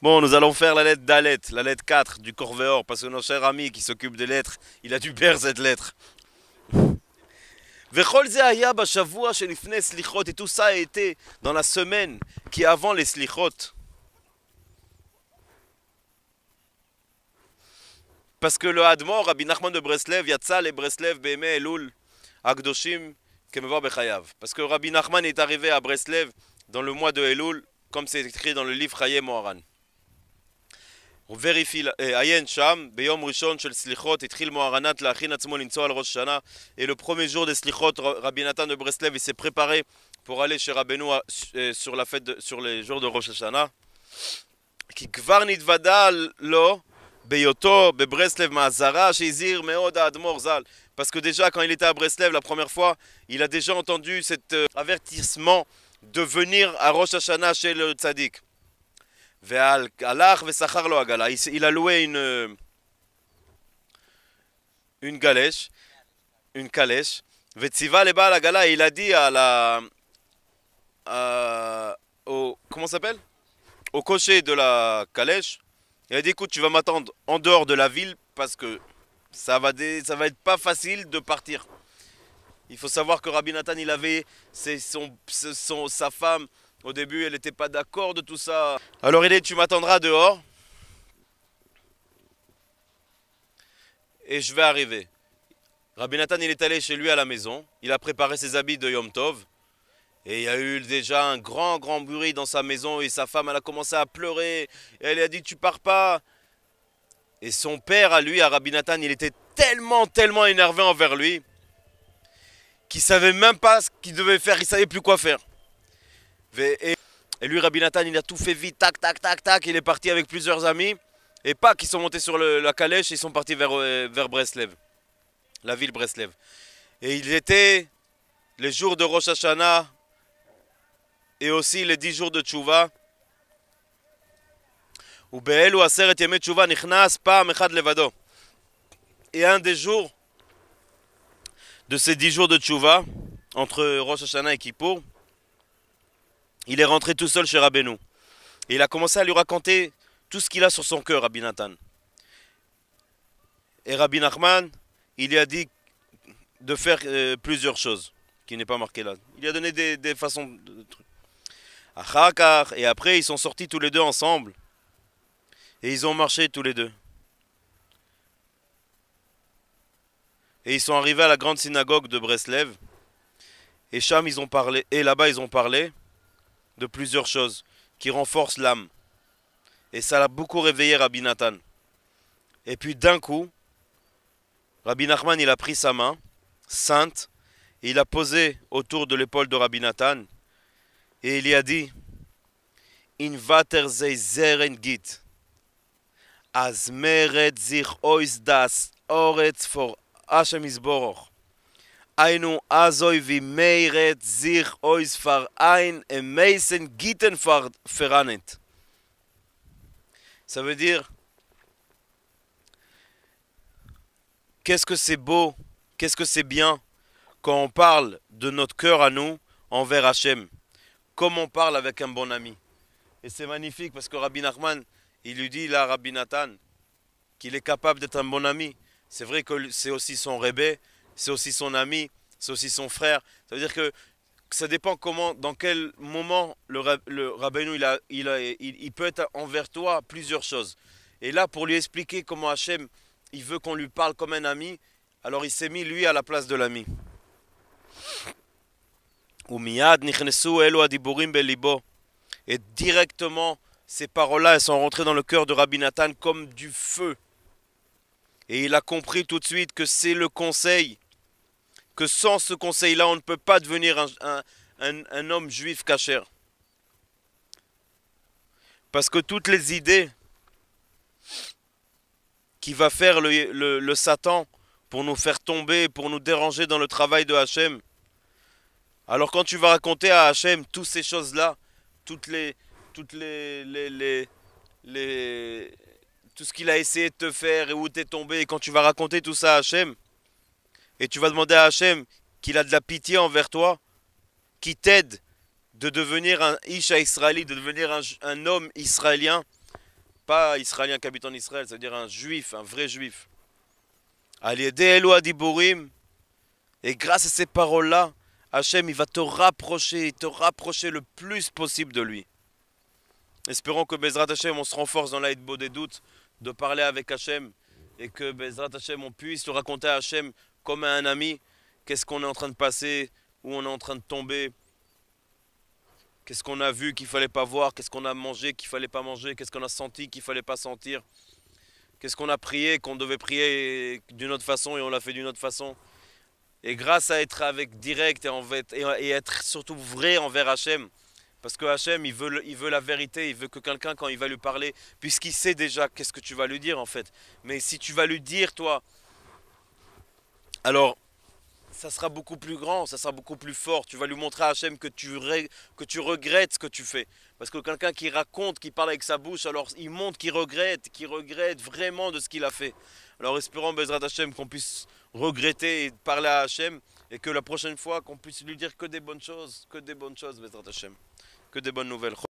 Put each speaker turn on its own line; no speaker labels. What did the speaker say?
Bon, nous allons faire la lettre Dalet, la lettre 4 du Corvéor, parce que notre cher ami qui s'occupe des lettres, il a dû perdre cette lettre. וכל זה היה בשבוע שלפני סליחות, et tout ça a été dans la semaine qui est avant les slichot. Parce que le Hadmor, Rabbi Nachman de Breslev, יצא לברסלב בימי אלול הקדושים כמבוא בחייו. Parce que Rabbi Nachman est arrivé à Breslev dans le mois de Elul, comme c'est écrit dans le livre Chaye Moharan. עיין שם, ביום ראשון של סליחות התחיל מוהרנת להכין עצמו לנסוע על ראש השנה, et le premier jour des slichot, Rabbi Nathan de Breslev il s'est préparé pour aller chez Rabbeinu sur la fête sur les jours de Rosh Hashanah. כי כבר נתוודע לו בהיותו בברסלב מהזרה שהזהיר מאוד האדמו"ר ז"ל. Parce que déjà quand il était à Breslev la première fois, il a déjà entendu cet avertissement de venir à Rosh Hashanah chez le tzaddik. והלך ושכר לו עגלה, il a loué une calèche, וציווה לבעל עגלה, il a dit comment ça s'appelle, au cocher de la calèche, il a dit écoute, tu vas m'attendre en dehors de la ville parce que ça va être pas facile de partir. Il faut savoir que Rabbi Nathan il avait sa femme. Au début, elle n'était pas d'accord de tout ça. Alors il dit, tu m'attendras dehors. Et je vais arriver. Rabbi Nathan, il est allé chez lui à la maison. Il a préparé ses habits de Yom Tov. Et il y a eu déjà un grand bruit dans sa maison. Et sa femme, elle a commencé à pleurer. Et elle a dit, tu pars pas. Et son père, à lui, à Rabbi Nathan, il était tellement énervé envers lui qu'il savait même pas ce qu'il devait faire. Il savait plus quoi faire. Et lui, Rabbi Nathan, il a tout fait vite, tac. Il est parti avec plusieurs amis. Et pas qu'ils sont montés sur la calèche, ils sont partis vers Breslev, la ville Breslev. Et il était les jours de Rosh Hashanah et aussi les 10 jours de Tchouva. ובאלו 10 ימי תשובה נכנס פעם אחד לבדו. Et un des jours de ces 10 jours de Tchouva, entre Rosh Hashanah et Kippour, il est rentré tout seul chez Rabbeinu. Et il a commencé à lui raconter tout ce qu'il a sur son cœur, Rabbi Nathan. Et Rabbi Nachman, il lui a dit de faire plusieurs choses, qui n'est pas marqué là. Il lui a donné des façons de trucs. Et après, ils sont sortis tous les deux ensemble. Et ils ont marché tous les deux. Et ils sont arrivés à la grande synagogue de Breslev. Et Cham, ils ont parlé. Et là-bas, ils ont parlé de plusieurs choses qui renforcent l'âme. Et ça l'a beaucoup réveillé Rabbi Nathan. Et puis d'un coup, Rabbi Nachman il a pris sa main sainte et il a posé autour de l'épaule de Rabbi Nathan et il lui a dit In vater zei zeren git az meret zich ois das oretz for Hashem Yisborach. Ainu azoi vi meiret zich ois far ein emeisen gitten feranet. Ça veut dire, qu'est-ce que c'est beau, qu'est-ce que c'est bien quand on parle de notre cœur à nous envers Hachem, comme on parle avec un bon ami. Et c'est magnifique parce que Rabbi Nachman, il lui dit là à Rabbi Nathan qu'il est capable d'être un bon ami. C'est vrai que c'est aussi son rébé, c'est aussi son ami, c'est aussi son frère. Ça veut dire que ça dépend comment, dans quel moment le Rabbeinu il peut être envers toi plusieurs choses. Et là, pour lui expliquer comment Hachem il veut qu'on lui parle comme un ami, alors il s'est mis lui à la place de l'ami. Et directement, ces paroles-là, elles sont rentrées dans le cœur de Rabbi Nathan comme du feu. Et il a compris tout de suite que c'est le conseil, que sans ce conseil-là, on ne peut pas devenir un homme juif kasher. Parce que toutes les idées qui va faire le Satan pour nous faire tomber, pour nous déranger dans le travail de Hachem, alors quand tu vas raconter à Hachem toutes ces choses-là, tout ce qu'il a essayé de te faire et où tu es tombé, et quand tu vas raconter tout ça à Hachem, et tu vas demander à Hachem qu'il a de la pitié envers toi, qui t'aide de devenir un Isha Israëli, de devenir un homme israélien, pas israélien qui habite en Israël, c'est-à-dire un juif, un vrai juif. Aliédé Elo Adiborim, et grâce à ces paroles-là, Hachem, il va te rapprocher le plus possible de lui. Espérons que Bezrat Hachem, on se renforce dans l'aide des doutes, de parler avec Hachem, et que Bezrat Hachem, on puisse le raconter à Hachem comme à un ami, qu'est-ce qu'on est en train de passer, où on est en train de tomber, qu'est-ce qu'on a vu qu'il fallait pas voir, qu'est-ce qu'on a mangé qu'il fallait pas manger, qu'est-ce qu'on a senti qu'il fallait pas sentir, qu'est-ce qu'on a prié qu'on devait prier d'une autre façon et on l'a fait d'une autre façon. Et grâce à être avec direct et être surtout vrai envers Hachem, parce que Hachem, il veut la vérité, il veut que quelqu'un, quand il va lui parler, puisqu'il sait déjà qu'est-ce que tu vas lui dire en fait. Mais si tu vas lui dire, toi, alors ça sera beaucoup plus grand, ça sera beaucoup plus fort. Tu vas lui montrer à Hachem que tu regrettes ce que tu fais. Parce que quelqu'un qui raconte, qui parle avec sa bouche, alors il montre qu'il regrette vraiment de ce qu'il a fait. Alors espérons, Bezrat Hachem, qu'on puisse regretter et parler à Hachem, et que la prochaine fois, qu'on puisse lui dire que des bonnes choses, Bezrat Hachem, que des bonnes nouvelles.